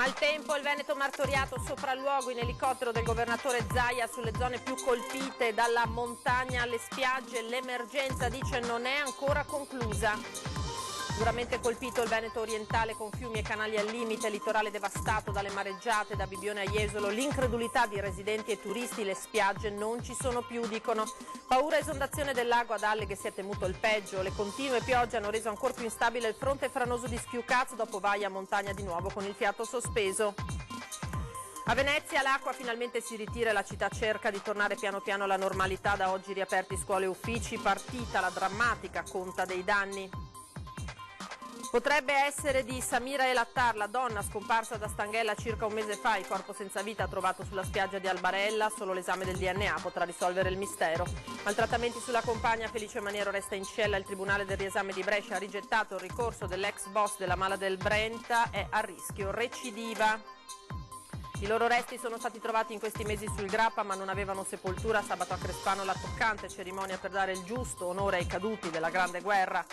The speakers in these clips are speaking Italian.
Maltempo, il Veneto martoriato, sopralluogo in elicottero del governatore Zaia sulle zone più colpite dalla montagna alle spiagge. L'emergenza, dice, non è ancora conclusa. Duramente colpito il Veneto orientale con fiumi e canali al limite, litorale devastato dalle mareggiate da Bibbione a Jesolo, l'incredulità di residenti e turisti, le spiagge non ci sono più, dicono. Paura esondazione del lago ad Alle che si è temuto il peggio, le continue piogge hanno reso ancora più instabile il fronte franoso di Schiucaz, dopo vai a montagna di nuovo con il fiato sospeso. A Venezia l'acqua finalmente si ritira e la città cerca di tornare piano piano alla normalità, da oggi riaperti scuole e uffici, partita la drammatica conta dei danni. Potrebbe essere di Samira El Attar, la donna scomparsa da Stanghella circa un mese fa, il corpo senza vita trovato sulla spiaggia di Albarella, solo l'esame del DNA potrà risolvere il mistero. Maltrattamenti sulla compagna, Felice Maniero resta in cella, il Tribunale del riesame di Brescia ha rigettato il ricorso dell'ex boss della Mala del Brenta, è a rischio recidiva. I loro resti sono stati trovati in questi mesi sul Grappa ma non avevano sepoltura. Sabato a Crespano la toccante cerimonia per dare il giusto onore ai caduti della Grande Guerra.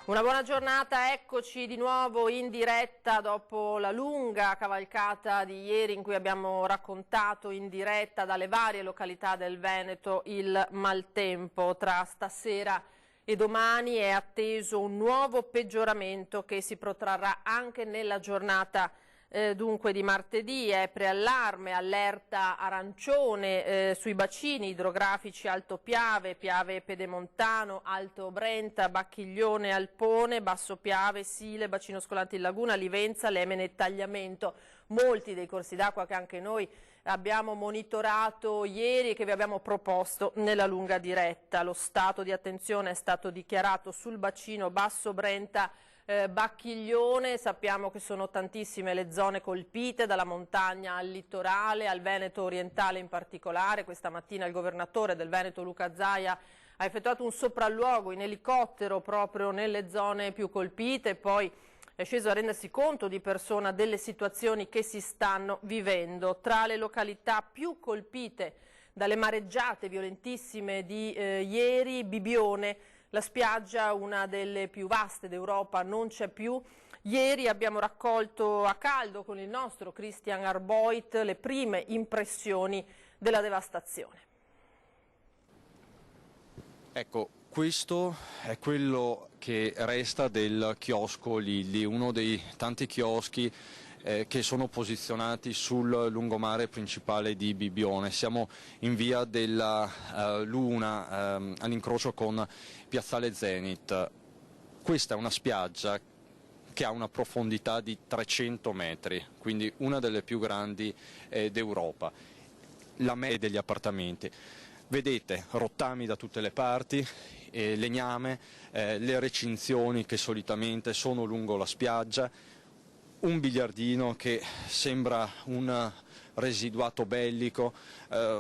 Una buona giornata, eccoci di nuovo in diretta dopo la lunga cavalcata di ieri in cui abbiamo raccontato in diretta dalle varie località del Veneto il maltempo. Tra stasera e domani è atteso un nuovo peggioramento che si protrarrà anche nella giornata dunque di martedì. È preallarme, allerta arancione sui bacini idrografici Alto Piave, Piave Pedemontano, Alto Brenta, Bacchiglione, Alpone, Basso Piave, Sile, Bacino Scolanti in Laguna, Livenza, Lemene e Tagliamento. Molti dei corsi d'acqua che anche noi abbiamo monitorato ieri e che vi abbiamo proposto nella lunga diretta. Lo stato di attenzione è stato dichiarato sul bacino Basso Brenta, Bacchiglione. Sappiamo che sono tantissime le zone colpite, dalla montagna al litorale, al Veneto orientale in particolare. Questa mattina il governatore del Veneto Luca Zaia ha effettuato un sopralluogo in elicottero proprio nelle zone più colpite, poi è sceso a rendersi conto di persona delle situazioni che si stanno vivendo. Tra le località più colpite dalle mareggiate violentissime di ieri, Bibbione, la spiaggia, una delle più vaste d'Europa, non c'è più. Ieri abbiamo raccolto a caldo con il nostro Christian Arboit le prime impressioni della devastazione. Ecco, questo è quello che resta del chiosco Lilli, uno dei tanti chioschi che sono posizionati sul lungomare principale di Bibbione. Siamo in via della Luna, all'incrocio con Piazzale Zenit. Questa è una spiaggia che ha una profondità di 300 metri, quindi una delle più grandi d'Europa. La media degli appartamenti. Vedete rottami da tutte le parti, legname, le recinzioni che solitamente sono lungo la spiaggia, un biliardino che sembra un residuato bellico,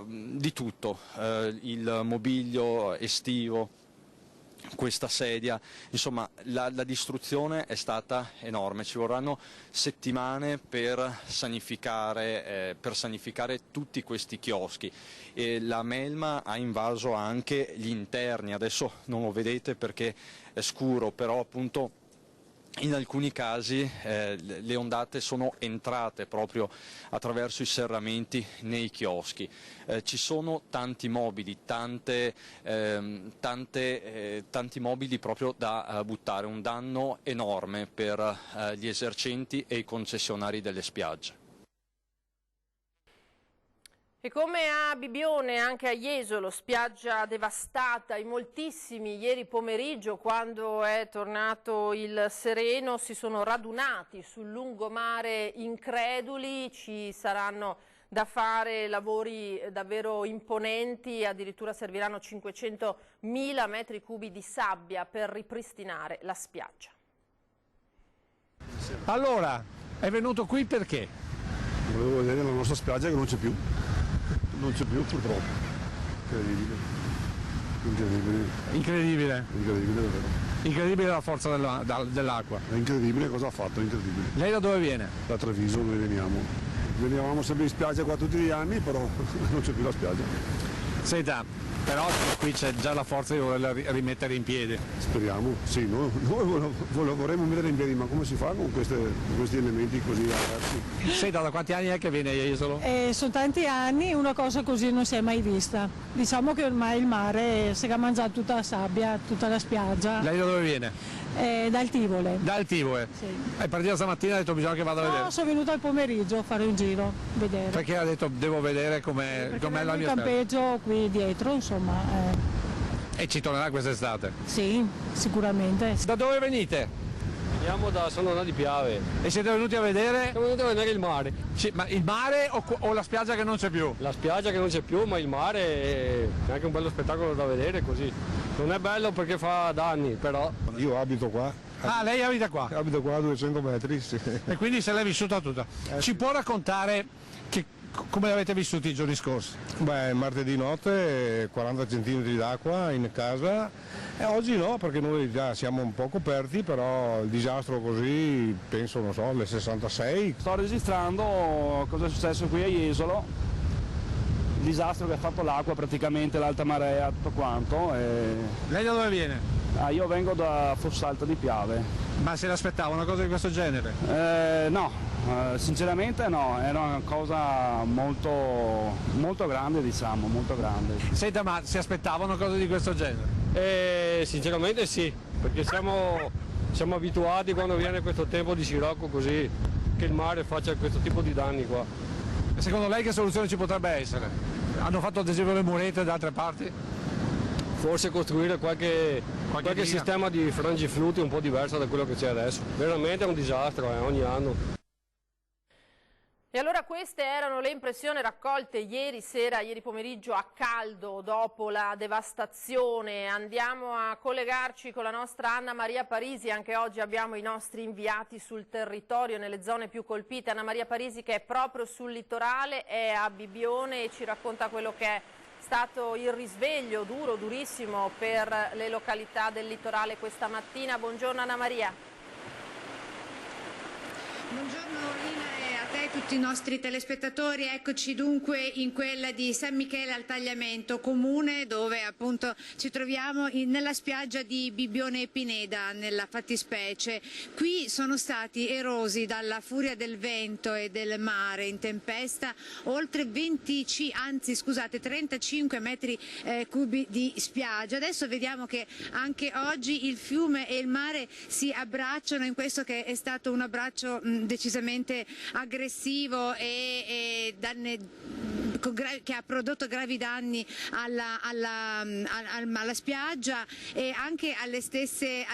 di tutto, il mobilio estivo, questa sedia, insomma la distruzione è stata enorme, ci vorranno settimane per sanificare tutti questi chioschi. E la melma ha invaso anche gli interni, adesso non lo vedete perché è scuro, però appunto in alcuni casi le ondate sono entrate proprio attraverso i serramenti nei chioschi. Ci sono tanti mobili, tanti mobili proprio da buttare, un danno enorme per gli esercenti e i concessionari delle spiagge. E come a Bibbione, anche a Jesolo, spiaggia devastata, in moltissimi ieri pomeriggio, quando è tornato il sereno, si sono radunati sul lungomare increduli. Ci saranno da fare lavori davvero imponenti, addirittura serviranno 500.000 metri cubi di sabbia per ripristinare la spiaggia. Allora, è venuto qui perché? Volevo vedere la nostra spiaggia che non c'è più. Non c'è più purtroppo. Incredibile. Incredibile. Incredibile. Incredibile davvero. Incredibile la forza dell'acqua. È incredibile cosa ha fatto, è incredibile. Lei da dove viene? Da Treviso noi veniamo. Venivamo sempre in spiaggia qua tutti gli anni, però non c'è più la spiaggia. Senta, Però qui c'è già la forza di volerla rimettere in piedi. Speriamo, sì, noi vorremmo mettere in piedi, ma come si fa con questi elementi così diversi? Senta, da quanti anni è che viene a Jesolo? Sono tanti anni, una cosa così non si è mai vista. Diciamo che ormai il mare si è mangiato tutta la sabbia, tutta la spiaggia. Lei da dove viene? Dal Tivole. Dal Tivole? Sì. È partita stamattina e ha detto bisogna che vada a vedere. No, sono venuta al pomeriggio a fare un giro, vedere. Perché ha detto devo vedere com'è la mia spiaggia. campeggio qui dietro, insomma. E ci tornerà quest'estate? Sì, sicuramente. Da dove venite? Veniamo da San Donà di Piave. E siete venuti a vedere? Siamo venuti a vedere il mare. Ma il mare o la spiaggia che non c'è più? La spiaggia che non c'è più, ma il mare è anche un bello spettacolo da vedere così. Non è bello perché fa danni, però. Io abito qua. Ah, lei abita qua? Abito qua a 200 metri, sì. E quindi se l'è vissuta tutta. Ci può raccontare come l'avete vissuti i giorni scorsi? Beh, martedì notte 40 cm d'acqua in casa e oggi no, perché noi già siamo un po' coperti, però il disastro così penso, non so, le 66. Sto registrando cosa è successo qui a Jesolo, il disastro che ha fatto l'acqua, praticamente l'alta marea, tutto quanto. Lei da dove viene? Io vengo da Fossalta di Piave. Ma se l'aspettava una cosa di questo genere? No, sinceramente no, era una cosa molto, molto grande, diciamo, molto grande. Senta, ma si aspettava una cosa di questo genere? Sinceramente sì, perché siamo abituati quando viene questo tempo di scirocco così, che il mare faccia questo tipo di danni qua. Secondo lei che soluzione ci potrebbe essere? Hanno fatto ad esempio le murete da altre parti? Forse costruire qualche diga. sistema di frangiflutti un po' diverso da quello che c'è adesso. Veramente è un disastro ogni anno. E allora queste erano le impressioni raccolte ieri pomeriggio a caldo dopo la devastazione. Andiamo a collegarci con la nostra Anna Maria Parisi, anche oggi abbiamo i nostri inviati sul territorio nelle zone più colpite. Anna Maria Parisi che è proprio sul litorale, è a Bibbione e ci racconta quello che è stato il risveglio durissimo per le località del litorale questa mattina. Buongiorno Anna Maria. Buongiorno Lina e a te e tutti i nostri telespettatori. Eccoci dunque in quella di San Michele al Tagliamento, comune dove appunto ci troviamo nella spiaggia di Bibbione e Pineda nella fattispecie. Qui sono stati erosi dalla furia del vento e del mare in tempesta oltre 35 metri cubi di spiaggia. Adesso vediamo che anche oggi il fiume e il mare si abbracciano in questo che è stato un abbraccio decisamente aggressivo e che ha prodotto gravi danni alla spiaggia e anche a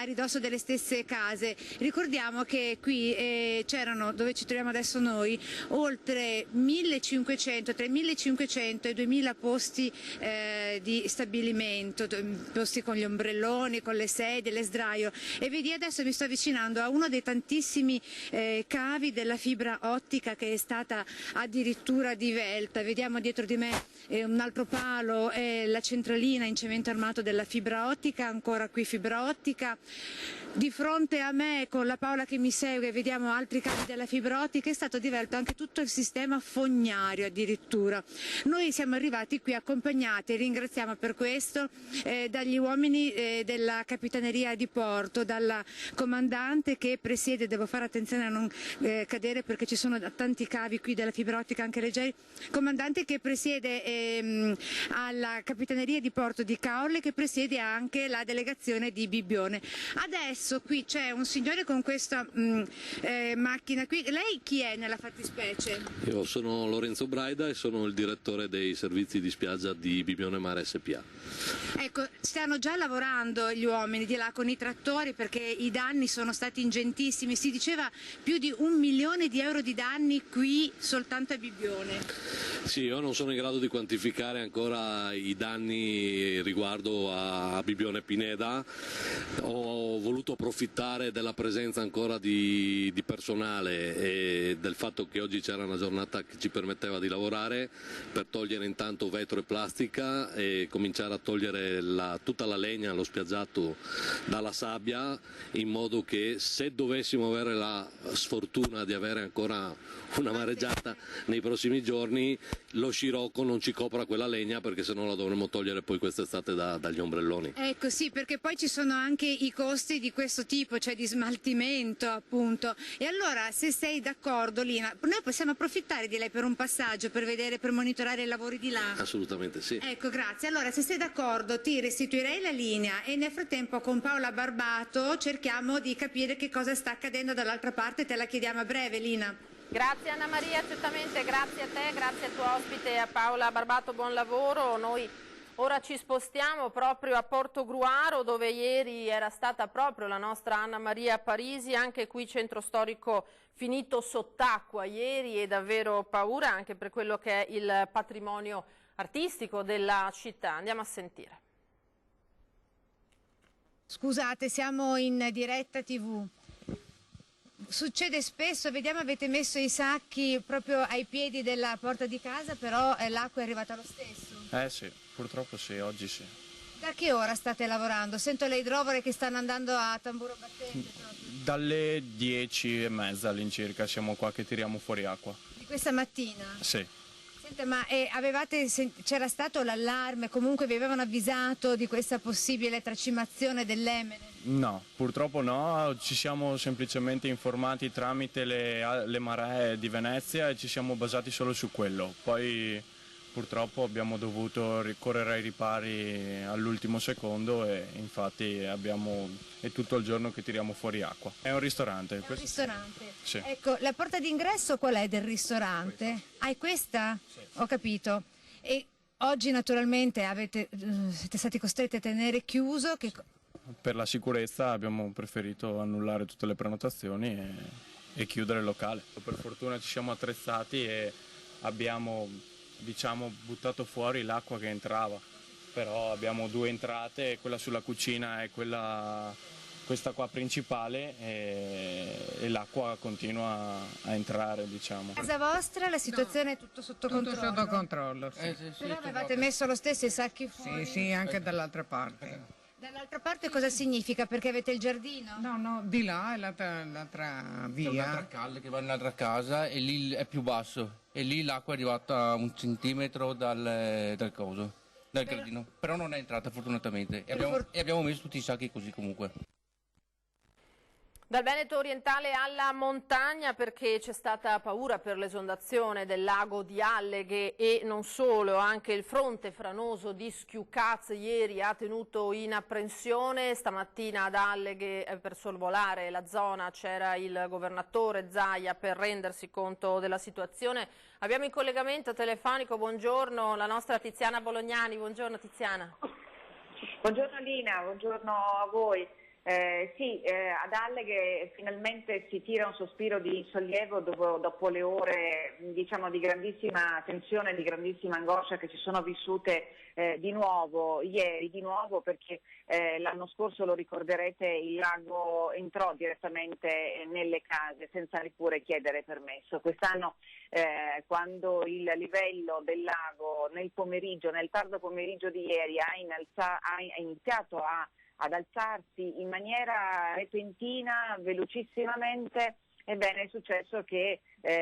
ridosso delle stesse case. Ricordiamo che qui c'erano, dove ci troviamo adesso noi, oltre 1500, tra i 1500 e i 2000 posti di stabilimento, posti con gli ombrelloni, con le sedie, le sdraio, e vedi adesso mi sto avvicinando a uno dei tantissimi cavi della fibra ottica che è stata addirittura divelta. Vediamo dietro di me un altro palo e la centralina in cemento armato della fibra ottica, ancora qui fibra ottica. Di fronte a me, con la Paola che mi segue, vediamo altri cavi della fibra ottica. È stato divelto anche tutto il sistema fognario addirittura. Noi siamo arrivati qui accompagnati, e ringraziamo per questo, dagli uomini della Capitaneria di Porto, dalla comandante che presiede, devo fare attenzione a non cadere perché ci sono tanti cavi qui della fibra ottica anche leggeri, comandante che presiede alla Capitaneria di Porto di Caorle, che presiede anche la delegazione di Bibbione. Adesso qui c'è un signore con questa macchina qui. Lei chi è nella fattispecie? Io sono Lorenzo Braida e sono il direttore dei servizi di spiaggia di Bibbione Mare SPA. Ecco, stanno già lavorando gli uomini di là con i trattori perché i danni sono stati ingentissimi. Si diceva più di 1 milione di euro di danni qui soltanto a Bibbione. Sì, io non sono in grado di quantificare ancora i danni riguardo a Bibbione Pineda. Ho voluto approfittare della presenza ancora di personale e del fatto che oggi c'era una giornata che ci permetteva di lavorare per togliere intanto vetro e plastica e cominciare a togliere tutta la legna, lo spiaggiato dalla sabbia, in modo che se dovessimo avere la sfortuna di avere ancora una mareggiata nei prossimi giorni lo scirocco non ci copra quella legna, perché sennò la dovremmo togliere poi quest'estate dagli ombrelloni. Ecco, sì, perché poi ci sono anche i costi di questo tipo, cioè di smaltimento appunto. E allora, se sei d'accordo Lina, noi possiamo approfittare di lei per un passaggio, per vedere, per monitorare i lavori di là? Assolutamente sì. Ecco, grazie. Allora, se sei d'accordo ti restituirei la linea e nel frattempo con Paola Barbato cerchiamo di capire che cosa sta accadendo dall'altra parte, te la chiediamo a breve, Lina. Grazie Anna Maria, certamente, grazie a te, grazie al tuo ospite, a Paola Barbato, buon lavoro. Noi ora ci spostiamo proprio a Portogruaro, dove ieri era stata proprio la nostra Anna Maria Parisi, anche qui centro storico finito sott'acqua ieri, e davvero paura anche per quello che è il patrimonio artistico della città. Andiamo a sentire. Scusate, siamo in diretta TV. Succede spesso, vediamo, avete messo i sacchi proprio ai piedi della porta di casa, però l'acqua è arrivata lo stesso. Sì, purtroppo sì, oggi sì. Da che ora state lavorando? Sento le idrovore che stanno andando a tamburo battente proprio. Dalle 10:30 all'incirca siamo qua che tiriamo fuori acqua. Di questa mattina? Sì. Senta, ma c'era stato l'allarme, comunque vi avevano avvisato di questa possibile tracimazione dell'Emene? No, purtroppo no, ci siamo semplicemente informati tramite le maree di Venezia e ci siamo basati solo su quello. Poi purtroppo abbiamo dovuto ricorrere ai ripari all'ultimo secondo e infatti è tutto il giorno che tiriamo fuori acqua. È un ristorante. È un ristorante? Sì. Ecco, la porta d'ingresso qual è del ristorante? È questa? Sì. Ho capito. E oggi naturalmente siete stati costretti a tenere chiuso. Per la sicurezza abbiamo preferito annullare tutte le prenotazioni e chiudere il locale. Per fortuna ci siamo attrezzati e abbiamo buttato fuori l'acqua che entrava, però abbiamo 2 entrate, quella sulla cucina e questa qua principale, e l'acqua continua a entrare, diciamo. A casa vostra la situazione è tutto sotto controllo? Tutto sotto controllo, sì. Però avevate messo lo stesso i sacchi fuori? Sì, anche dall'altra parte. Dall'altra parte cosa significa? Perché avete il giardino? No, di là è l'altra via. C'è un'altra calle che va nell'altra casa e lì è più basso. E lì l'acqua è arrivata a 1 centimetro dal giardino. Però non è entrata fortunatamente. E abbiamo messo tutti i sacchi così comunque. Dal Veneto orientale alla montagna, perché c'è stata paura per l'esondazione del lago di Alleghe e non solo, anche il fronte franoso di Schiucaz ieri ha tenuto in apprensione. Stamattina ad Alleghe per sorvolare la zona c'era il governatore Zaia per rendersi conto della situazione. Abbiamo in collegamento telefonico, buongiorno, la nostra Tiziana Bolognani. Buongiorno Tiziana. Buongiorno Lina, buongiorno a voi. Ad Alleghe finalmente si tira un sospiro di sollievo dopo le ore di grandissima tensione, di grandissima angoscia che si sono vissute di nuovo ieri, perché l'anno scorso, lo ricorderete, il lago entrò direttamente nelle case senza neppure chiedere permesso. Quest'anno quando il livello del lago nel tardo pomeriggio di ieri ha iniziato ad alzarsi in maniera repentina, velocissimamente, ebbene è successo che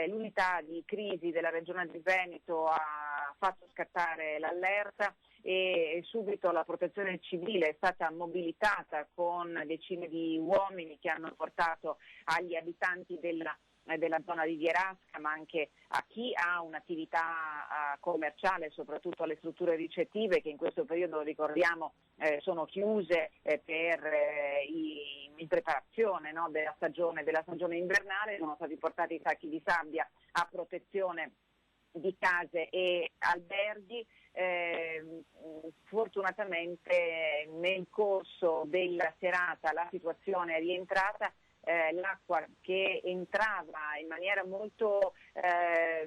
l'unità di crisi della Regione del Veneto ha fatto scattare l'allerta e subito la protezione civile è stata mobilitata con decine di uomini che hanno portato agli abitanti della zona di Vierasca, ma anche a chi ha un'attività commerciale, soprattutto alle strutture ricettive che in questo periodo, ricordiamo, sono chiuse in preparazione della stagione invernale. Sono stati portati i sacchi di sabbia a protezione di case e alberghi. Fortunatamente nel corso della serata la situazione è rientrata. L'acqua che entrava in maniera molto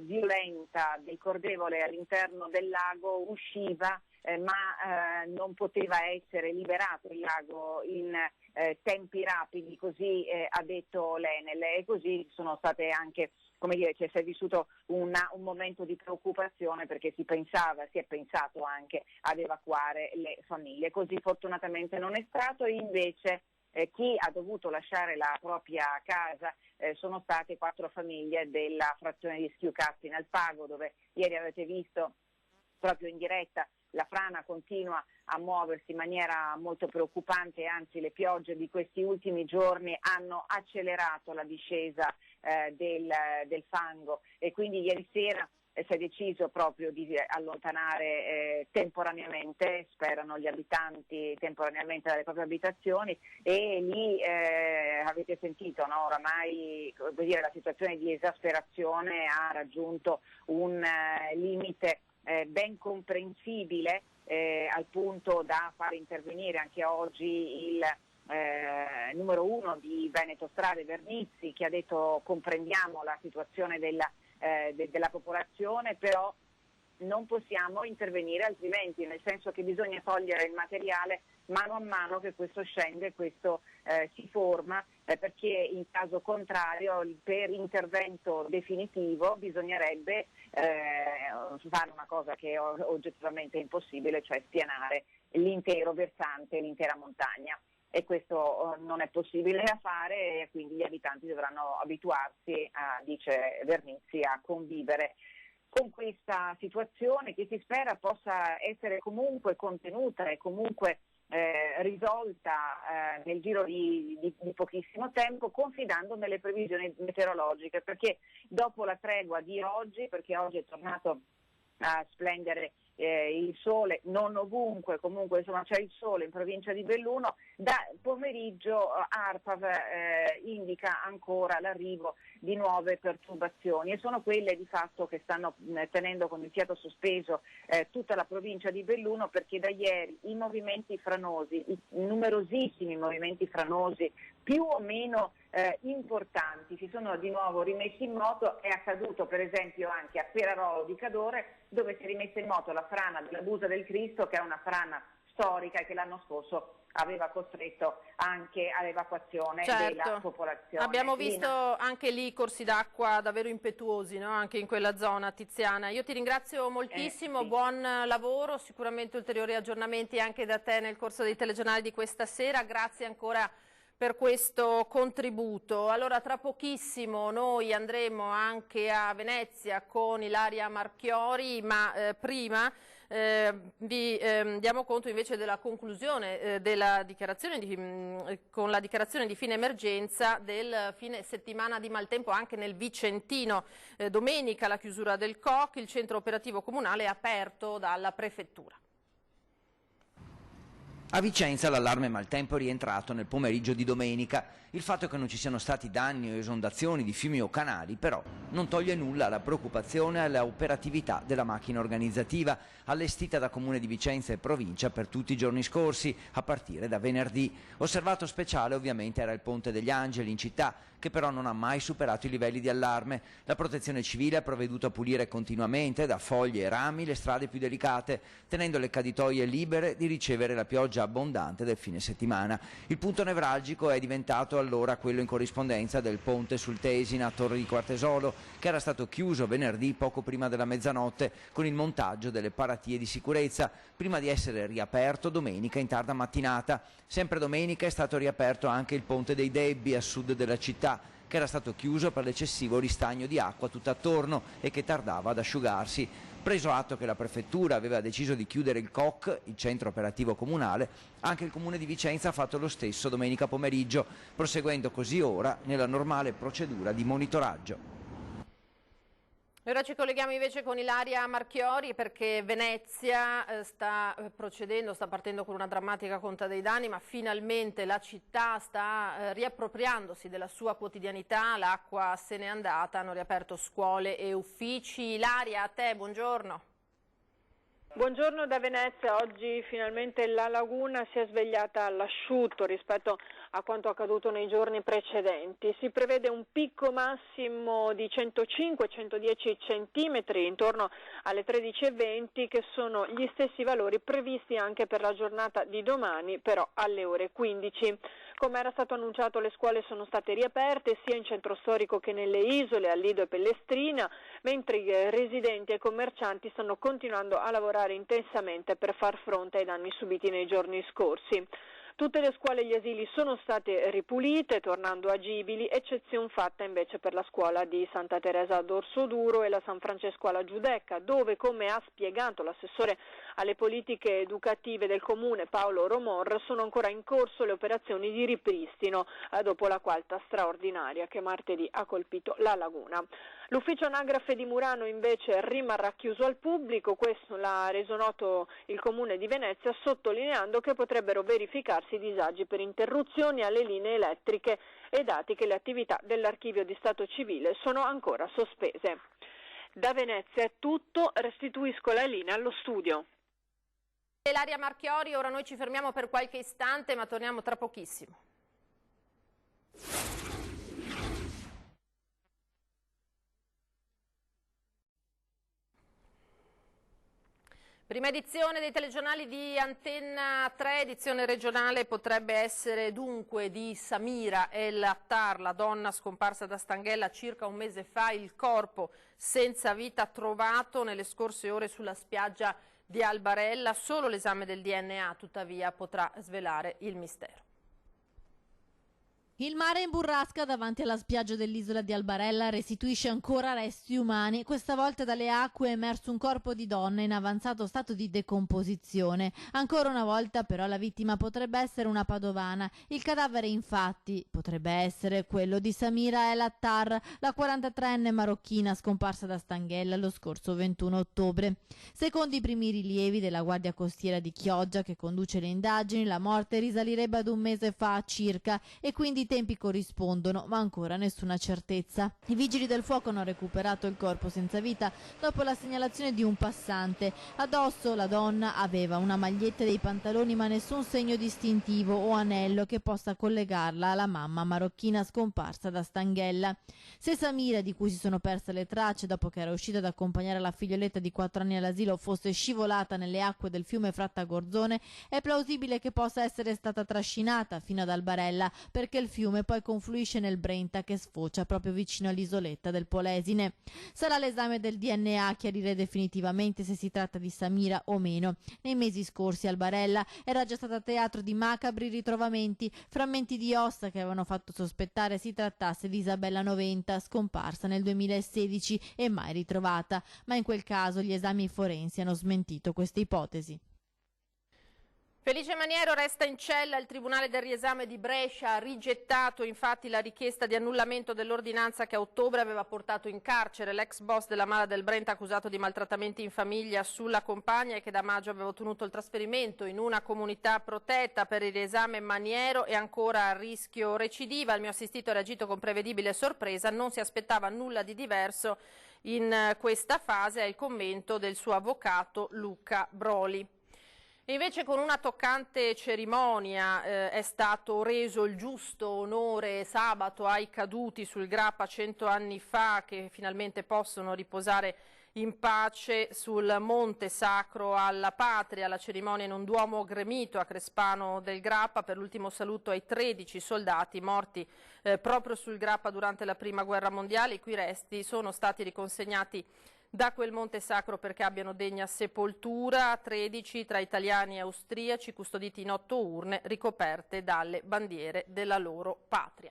violenta, discordevole all'interno del lago usciva, ma non poteva essere liberato il lago in tempi rapidi, così ha detto l'Enel, e così sono state anche, si è vissuto un momento di preoccupazione, perché si è pensato anche ad evacuare le famiglie. Così fortunatamente non è stato, e invece chi ha dovuto lasciare la propria casa sono state 4 famiglie della frazione di Schiucazzi in Alpago, dove ieri avete visto proprio in diretta la frana continua a muoversi in maniera molto preoccupante, anzi le piogge di questi ultimi giorni hanno accelerato la discesa del fango e quindi ieri sera si è deciso proprio di allontanare temporaneamente, sperano gli abitanti, temporaneamente dalle proprie abitazioni, e lì avete sentito, no? Oramai la situazione di esasperazione ha raggiunto un limite ben comprensibile, al punto da far intervenire anche oggi il numero 1 di Veneto Strade, Vernizzi, che ha detto: comprendiamo la situazione della popolazione, però non possiamo intervenire altrimenti, nel senso che bisogna togliere il materiale mano a mano che questo scende, questo si forma, perché in caso contrario per intervento definitivo bisognerebbe fare una cosa che è oggettivamente impossibile, cioè spianare l'intero versante, l'intera montagna. E questo non è possibile da fare, e quindi gli abitanti dovranno abituarsi, dice Vernizzi, a convivere con questa situazione che si spera possa essere comunque contenuta e comunque risolta nel giro di pochissimo tempo, confidando nelle previsioni meteorologiche, perché dopo la tregua di oggi, perché oggi è tornato a splendere il sole, non ovunque, comunque insomma c'è il sole in provincia di Belluno, da pomeriggio ARPAV indica ancora l'arrivo di nuove perturbazioni, e sono quelle di fatto che stanno tenendo con il fiato sospeso tutta la provincia di Belluno, perché da ieri i movimenti franosi, i numerosissimi movimenti franosi più o meno importanti si sono di nuovo rimessi in moto. È accaduto per esempio anche a Perarolo di Cadore, dove si è rimessa in moto la frana della Busa del Cristo, che è una frana storica che l'anno scorso aveva costretto anche all'evacuazione della popolazione. Abbiamo visto anche lì corsi d'acqua davvero impetuosi, no? Anche in quella zona. Tiziana, io ti ringrazio moltissimo, buon lavoro, sicuramente ulteriori aggiornamenti anche da te nel corso dei telegiornali di questa sera, grazie ancora per questo contributo. Allora, tra pochissimo noi andremo anche a Venezia con Ilaria Marchiori, ma prima vi diamo conto invece della conclusione della dichiarazione con la dichiarazione di fine emergenza del fine settimana di maltempo anche nel Vicentino. Domenica la chiusura del COC, il centro operativo comunale è aperto dalla prefettura. A Vicenza l'allarme maltempo è rientrato nel pomeriggio di domenica. Il fatto che non ci siano stati danni o esondazioni di fiumi o canali però non toglie nulla alla preoccupazione e alla operatività della macchina organizzativa allestita da Comune di Vicenza e provincia per tutti i giorni scorsi, a partire da venerdì. Osservato speciale ovviamente era il Ponte degli Angeli in città, che però non ha mai superato i livelli di allarme. La Protezione Civile ha provveduto a pulire continuamente da foglie e rami le strade più delicate, tenendo le caditoie libere di ricevere la pioggia abbondante del fine settimana. Il punto nevralgico è diventato allora quello in corrispondenza del ponte sul Tesina a Torre di Quartesolo, che era stato chiuso venerdì poco prima della mezzanotte con il montaggio delle paratie di sicurezza, prima di essere riaperto domenica in tarda mattinata. Sempre domenica è stato riaperto anche il ponte dei Debbi a sud della città, che era stato chiuso per l'eccessivo ristagno di acqua tutt'attorno e che tardava ad asciugarsi. Preso atto che la prefettura aveva deciso di chiudere il COC, il centro operativo comunale, anche il Comune di Vicenza ha fatto lo stesso domenica pomeriggio, proseguendo così ora nella normale procedura di monitoraggio. E ora ci colleghiamo invece con Ilaria Marchiori, perché Venezia sta partendo con una drammatica conta dei danni, ma finalmente la città sta riappropriandosi della sua quotidianità, l'acqua se n'è andata, hanno riaperto scuole e uffici. Ilaria, a te, buongiorno. Buongiorno da Venezia. Oggi finalmente la laguna si è svegliata all'asciutto rispetto a quanto accaduto nei giorni precedenti. Si prevede un picco massimo di 105-110 centimetri intorno alle 13:20, che sono gli stessi valori previsti anche per la giornata di domani, però alle ore 15. Come era stato annunciato, le scuole sono state riaperte sia in centro storico che nelle isole, a Lido e Pellestrina, mentre i residenti e commercianti stanno continuando a lavorare intensamente per far fronte ai danni subiti nei giorni scorsi. Tutte le scuole e gli asili sono state ripulite, tornando agibili, eccezione fatta invece per la scuola di Santa Teresa d'Orso Duro e la San Francesco alla Giudecca, dove, come ha spiegato l'assessore alle politiche educative del comune Paolo Romor, sono ancora in corso le operazioni di ripristino dopo la qualta straordinaria che martedì ha colpito la laguna. L'ufficio anagrafe di Murano invece rimarrà chiuso al pubblico, questo l'ha reso noto il Comune di Venezia, sottolineando che potrebbero verificarsi disagi per interruzioni alle linee elettriche e dati che le attività dell'Archivio di Stato Civile sono ancora sospese. Da Venezia è tutto, restituisco la linea allo studio. Ilaria Marchiori, ora noi ci fermiamo per qualche istante ma torniamo tra pochissimo. Prima edizione dei telegiornali di Antenna 3, edizione regionale, potrebbe essere dunque di Samira El Attar, la donna scomparsa da Stanghella circa un mese fa, il corpo senza vita trovato nelle scorse ore sulla spiaggia di Albarella. Solo l'esame del DNA tuttavia potrà svelare il mistero. Il mare in burrasca davanti alla spiaggia dell'isola di Albarella restituisce ancora resti umani. Questa volta dalle acque è emerso un corpo di donna in avanzato stato di decomposizione. Ancora una volta però la vittima potrebbe essere una padovana. Il cadavere infatti potrebbe essere quello di Samira El Attar, la 43enne marocchina scomparsa da Stanghella lo scorso 21 ottobre. Secondo i primi rilievi della Guardia Costiera di Chioggia, che conduce le indagini, la morte risalirebbe ad un mese fa circa e quindi i tempi corrispondono, ma ancora nessuna certezza. I vigili del fuoco hanno recuperato il corpo senza vita dopo la segnalazione di un passante. Addosso la donna aveva una maglietta e dei pantaloni, ma nessun segno distintivo o anello che possa collegarla alla mamma marocchina scomparsa da Stanghella. Se Samira, di cui si sono perse le tracce dopo che era uscita ad accompagnare la figlioletta di 4 anni all'asilo, fosse scivolata nelle acque del fiume Frattagorzone, è plausibile che possa essere stata trascinata fino ad Albarella, perché il fiume poi confluisce nel Brenta, che sfocia proprio vicino all'isoletta del Polesine. Sarà l'esame del DNA a chiarire definitivamente se si tratta di Samira o meno. Nei mesi scorsi Albarella era già stata teatro di macabri ritrovamenti, frammenti di ossa che avevano fatto sospettare si trattasse di Isabella Noventa, scomparsa nel 2016 e mai ritrovata, ma in quel caso gli esami forensi hanno smentito queste ipotesi. Felice Maniero resta in cella. Il Tribunale del riesame di Brescia ha rigettato infatti la richiesta di annullamento dell'ordinanza che a ottobre aveva portato in carcere l'ex boss della Mala del Brenta, accusato di maltrattamenti in famiglia sulla compagna e che da maggio aveva ottenuto il trasferimento in una comunità protetta. Per il riesame Maniero è ancora a rischio recidiva. Il mio assistito ha reagito con prevedibile sorpresa, non si aspettava nulla di diverso in questa fase, è il commento del suo avvocato Luca Broli. Invece con una toccante cerimonia è stato reso il giusto onore sabato ai caduti sul Grappa 100 anni fa, che finalmente possono riposare in pace sul Monte Sacro alla Patria. La cerimonia in un duomo gremito a Crespano del Grappa per l'ultimo saluto ai 13 soldati morti proprio sul Grappa durante la Prima Guerra Mondiale, i cui resti sono stati riconsegnati da quel Monte Sacro perché abbiano degna sepoltura. 13 tra italiani e austriaci, custoditi in 8 urne ricoperte dalle bandiere della loro patria.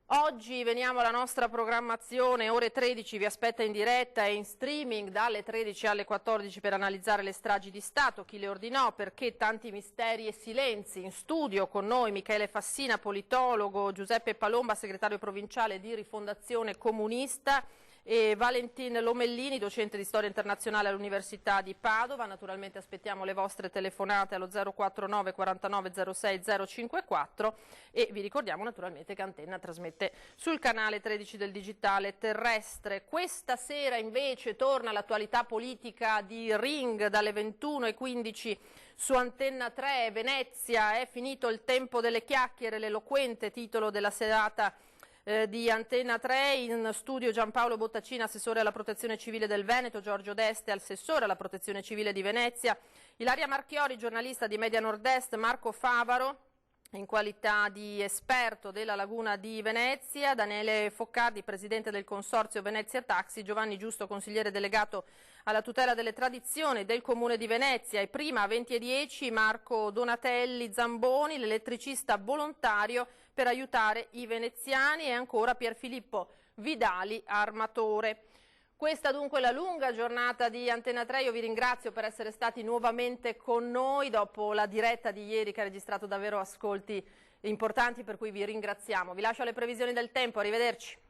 Oggi veniamo alla nostra programmazione, ore 13 vi aspetta in diretta e in streaming dalle 13 alle 14 per analizzare le stragi di Stato, chi le ordinò, perché tanti misteri e silenzi. In studio con noi Michele Fassina, politologo, Giuseppe Palomba, segretario provinciale di Rifondazione Comunista, e Valentin Lomellini, docente di storia internazionale all'Università di Padova. Naturalmente aspettiamo le vostre telefonate allo 049 49 06 054 e vi ricordiamo naturalmente che Antenna trasmette sul canale 13 del digitale terrestre. Questa sera invece torna l'attualità politica di Ring dalle 21:15 su Antenna 3. Venezia, è finito il tempo delle chiacchiere, l'eloquente titolo della serata di Antenna 3. In studio Giampaolo Bottacina, assessore alla protezione civile del Veneto, Giorgio Deste, assessore alla protezione civile di Venezia, Ilaria Marchiori, giornalista di Media Nord-Est, Marco Favaro in qualità di esperto della Laguna di Venezia, Daniele Foccardi, presidente del consorzio Venezia Taxi, Giovanni Giusto, consigliere delegato alla tutela delle tradizioni del Comune di Venezia e prima a 20:10 Marco Donatelli Zamboni, l'elettricista volontario per aiutare i veneziani, e ancora Pierfilippo Vidali, armatore. Questa dunque è la lunga giornata di Antena 3, io vi ringrazio per essere stati nuovamente con noi dopo la diretta di ieri che ha registrato davvero ascolti importanti, per cui vi ringraziamo. Vi lascio alle previsioni del tempo, arrivederci.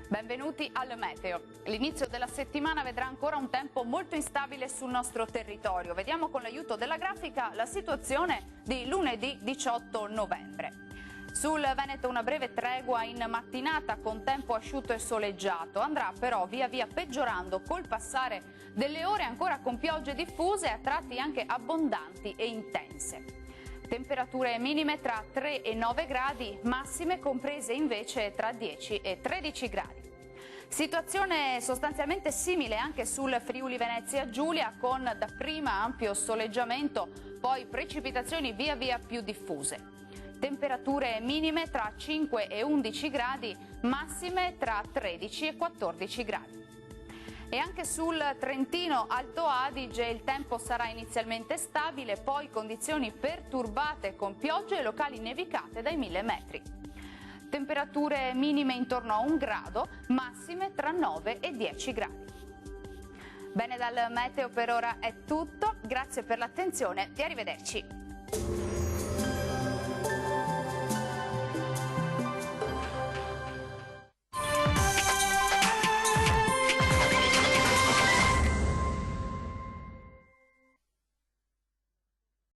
Benvenuti al Meteo. L'inizio della settimana vedrà ancora un tempo molto instabile sul nostro territorio. Vediamo con l'aiuto della grafica la situazione di lunedì 18 novembre. Sul Veneto una breve tregua in mattinata con tempo asciutto e soleggiato. Andrà però via via peggiorando col passare delle ore, ancora con piogge diffuse e a tratti anche abbondanti e intense. Temperature minime tra 3 e 9 gradi, massime comprese invece tra 10 e 13 gradi. Situazione sostanzialmente simile anche sul Friuli Venezia Giulia, con dapprima ampio soleggiamento, poi precipitazioni via via più diffuse. Temperature minime tra 5 e 11 gradi, massime tra 13 e 14 gradi. E anche sul Trentino Alto Adige il tempo sarà inizialmente stabile, poi condizioni perturbate con piogge e locali nevicate dai 1000 metri. Temperature minime intorno a 1 grado, massime tra 9 e 10 gradi. Bene, dal meteo per ora è tutto, grazie per l'attenzione e arrivederci.